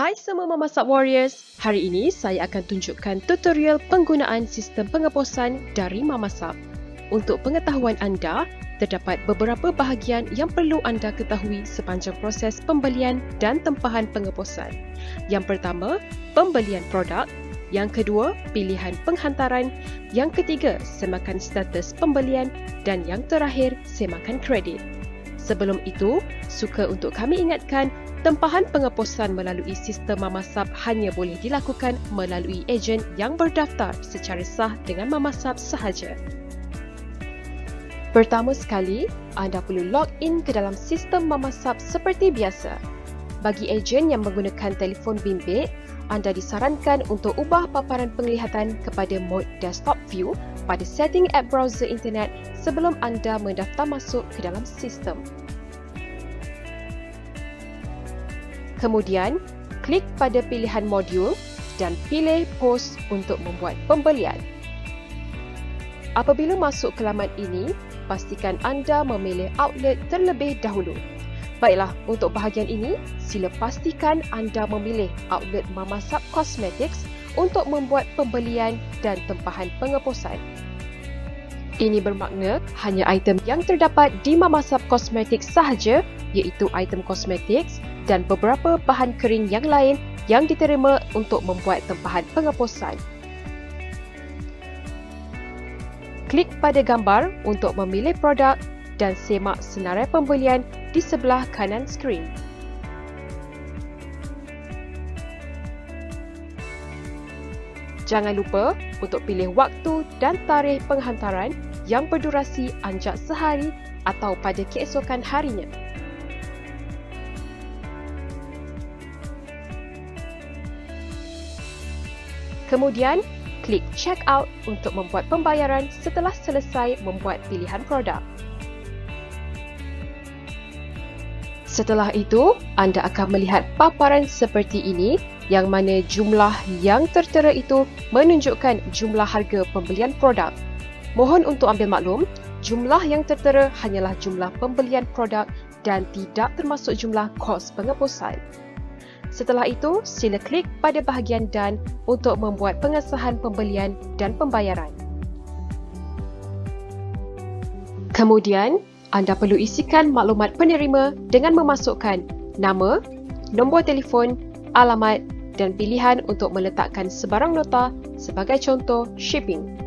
Hai semua Memasak Warriors, hari ini saya akan tunjukkan tutorial penggunaan sistem pengeposan dari Mamasak. Untuk pengetahuan anda, terdapat beberapa bahagian yang perlu anda ketahui sepanjang proses pembelian dan tempahan pengeposan. Yang pertama, pembelian produk. Yang kedua, pilihan penghantaran. Yang ketiga, semakan status pembelian. Dan yang terakhir, semakan kredit. Sebelum itu, suka untuk kami ingatkan, tempahan pengeposan melalui sistem Mamasab hanya boleh dilakukan melalui ejen yang berdaftar secara sah dengan Mamasab sahaja. Pertama sekali, anda perlu log in ke dalam sistem Mamasab seperti biasa. Bagi ejen yang menggunakan telefon bimbit, anda disarankan untuk ubah paparan penglihatan kepada mode desktop view pada setting app browser internet sebelum anda mendaftar masuk ke dalam sistem. Kemudian, klik pada pilihan modul dan pilih POS untuk membuat pembelian. Apabila masuk ke laman ini, pastikan anda memilih outlet terlebih dahulu. Baiklah, untuk bahagian ini, sila pastikan anda memilih outlet Mamasab Cosmetics untuk membuat pembelian dan tempahan pengeposan. Ini bermakna hanya item yang terdapat di Mamasab Cosmetics sahaja, iaitu item kosmetik dan beberapa bahan kering yang lain yang diterima untuk membuat tempahan pengeposan. Klik pada gambar untuk memilih produk dan semak senarai pembelian di sebelah kanan skrin. Jangan lupa untuk pilih waktu dan tarikh penghantaran yang berdurasi anjak sehari atau pada keesokan harinya. Kemudian, klik check out untuk membuat pembayaran setelah selesai membuat pilihan produk. Setelah itu, anda akan melihat paparan seperti ini yang mana jumlah yang tertera itu menunjukkan jumlah harga pembelian produk. Mohon untuk ambil maklum, jumlah yang tertera hanyalah jumlah pembelian produk dan tidak termasuk jumlah kos pengeposan. Setelah itu, sila klik pada bahagian Done untuk membuat pengesahan pembelian dan pembayaran. Kemudian, anda perlu isikan maklumat penerima dengan memasukkan nama, nombor telefon, alamat dan pilihan untuk meletakkan sebarang nota sebagai contoh shipping.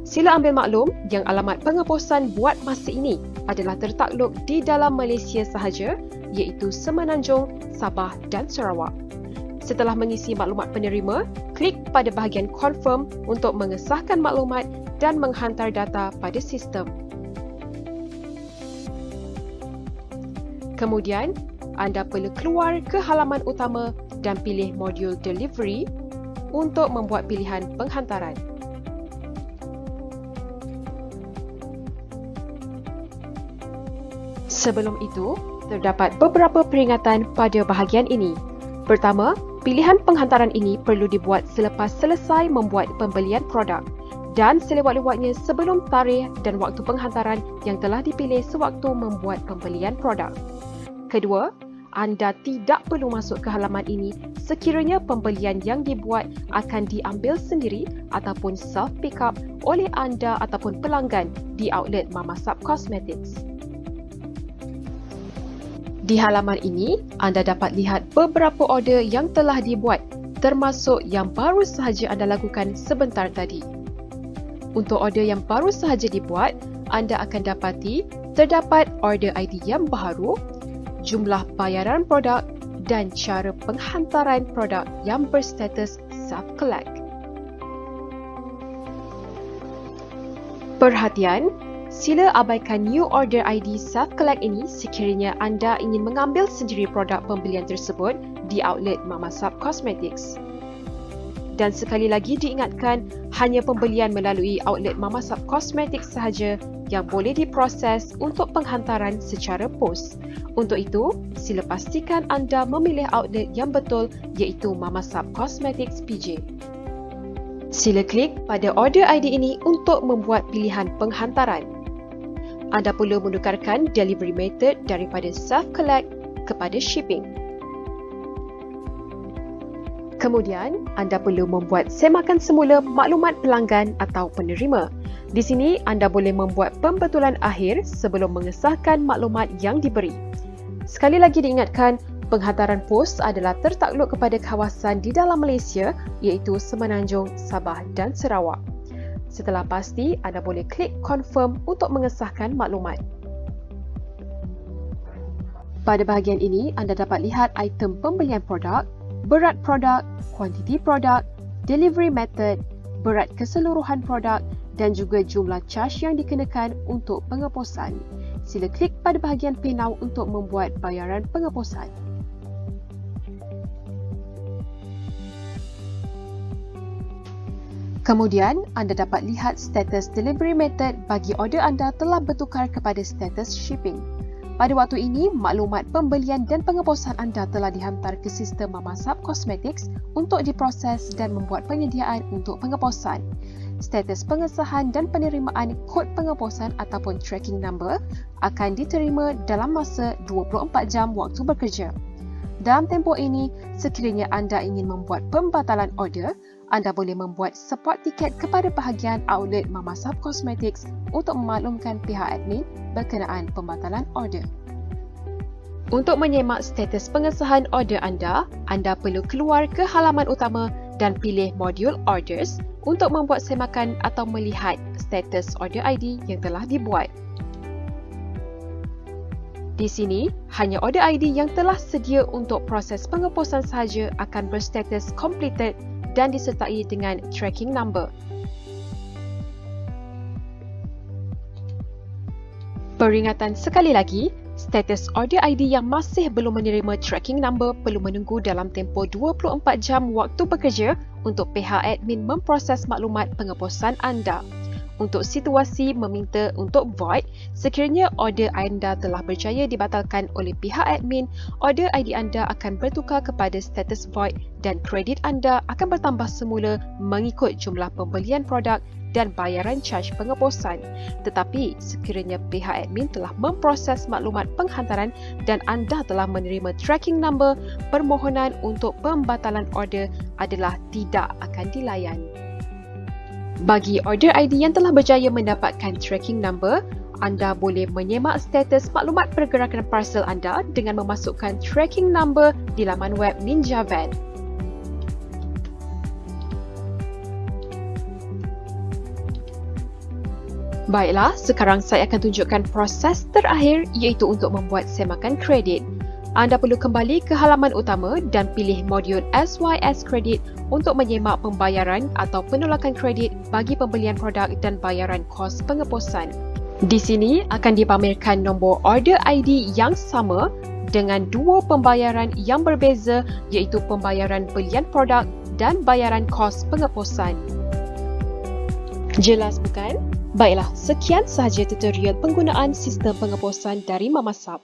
Sila ambil maklum yang alamat pengeposan buat masa ini adalah tertakluk di dalam Malaysia sahaja, iaitu Semenanjung, Sabah dan Sarawak. Setelah mengisi maklumat penerima, klik pada bahagian confirm untuk mengesahkan maklumat dan menghantar data pada sistem. Kemudian, anda perlu keluar ke halaman utama dan pilih modul delivery untuk membuat pilihan penghantaran. Sebelum itu, terdapat beberapa peringatan pada bahagian ini. Pertama, pilihan penghantaran ini perlu dibuat selepas selesai membuat pembelian produk dan selewat-lewatnya sebelum tarikh dan waktu penghantaran yang telah dipilih sewaktu membuat pembelian produk. Kedua, anda tidak perlu masuk ke halaman ini sekiranya pembelian yang dibuat akan diambil sendiri ataupun self-pick-up oleh anda ataupun pelanggan di outlet Mamasab Cosmetics. Di halaman ini, anda dapat lihat beberapa order yang telah dibuat, termasuk yang baru sahaja anda lakukan sebentar tadi. Untuk order yang baru sahaja dibuat, anda akan dapati terdapat order ID yang baharu, jumlah bayaran produk dan cara penghantaran produk yang berstatus self-collect. Perhatian! Sila abaikan new order ID self-collect ini sekiranya anda ingin mengambil sendiri produk pembelian tersebut di outlet Mamasab Cosmetics. Dan sekali lagi diingatkan, hanya pembelian melalui outlet Mamasab Cosmetics sahaja yang boleh diproses untuk penghantaran secara pos. Untuk itu, sila pastikan anda memilih outlet yang betul iaitu Mamasab Cosmetics PJ. Sila klik pada order ID ini untuk membuat pilihan penghantaran. Anda perlu menukarkan delivery method daripada self-collect kepada shipping. Kemudian, anda perlu membuat semakan semula maklumat pelanggan atau penerima. Di sini, anda boleh membuat pembetulan akhir sebelum mengesahkan maklumat yang diberi. Sekali lagi diingatkan, penghantaran pos adalah tertakluk kepada kawasan di dalam Malaysia iaitu Semenanjung, Sabah dan Sarawak. Setelah pasti, anda boleh klik confirm untuk mengesahkan maklumat. Pada bahagian ini, anda dapat lihat item pembelian produk, berat produk, kuantiti produk, delivery method, berat keseluruhan produk dan juga jumlah caj yang dikenakan untuk pengeposan. Sila klik pada bahagian Pay Now untuk membuat bayaran pengeposan. Kemudian, anda dapat lihat status delivery method bagi order anda telah bertukar kepada status shipping. Pada waktu ini, maklumat pembelian dan pengeposan anda telah dihantar ke sistem Mamasab Cosmetics untuk diproses dan membuat penyediaan untuk pengeposan. Status pengesahan dan penerimaan kod pengeposan ataupun tracking number akan diterima dalam masa 24 jam waktu bekerja. Dalam tempoh ini, sekiranya anda ingin membuat pembatalan order, anda boleh membuat support tiket kepada bahagian outlet Mamasab Cosmetics untuk memaklumkan pihak admin berkenaan pembatalan order. Untuk menyemak status pengesahan order anda perlu keluar ke halaman utama dan pilih modul Orders untuk membuat semakan atau melihat status order ID yang telah dibuat. Di sini, hanya order ID yang telah sedia untuk proses pengeposan sahaja akan berstatus completed dan disertai dengan tracking number. Peringatan sekali lagi, status order ID yang masih belum menerima tracking number perlu menunggu dalam tempoh 24 jam waktu bekerja untuk pihak admin memproses maklumat pengeposan anda. Untuk situasi meminta untuk void, sekiranya order anda telah berjaya dibatalkan oleh pihak admin, order ID anda akan bertukar kepada status void dan kredit anda akan bertambah semula mengikut jumlah pembelian produk dan bayaran caj pengeposan. Tetapi, sekiranya pihak admin telah memproses maklumat penghantaran dan anda telah menerima tracking number, permohonan untuk pembatalan order adalah tidak akan dilayan. Bagi order ID yang telah berjaya mendapatkan tracking number, anda boleh menyemak status maklumat pergerakan parcel anda dengan memasukkan tracking number di laman web Ninja Van. Baiklah, sekarang saya akan tunjukkan proses terakhir iaitu untuk membuat semakan kredit. Anda perlu kembali ke halaman utama dan pilih modul SYS Credit untuk menyemak pembayaran atau penolakan kredit bagi pembelian produk dan bayaran kos pengeposan. Di sini akan dipamerkan nombor order ID yang sama dengan dua pembayaran yang berbeza iaitu pembayaran belian produk dan bayaran kos pengeposan. Jelas bukan? Baiklah, sekian sahaja tutorial penggunaan sistem pengeposan dari Mamasab.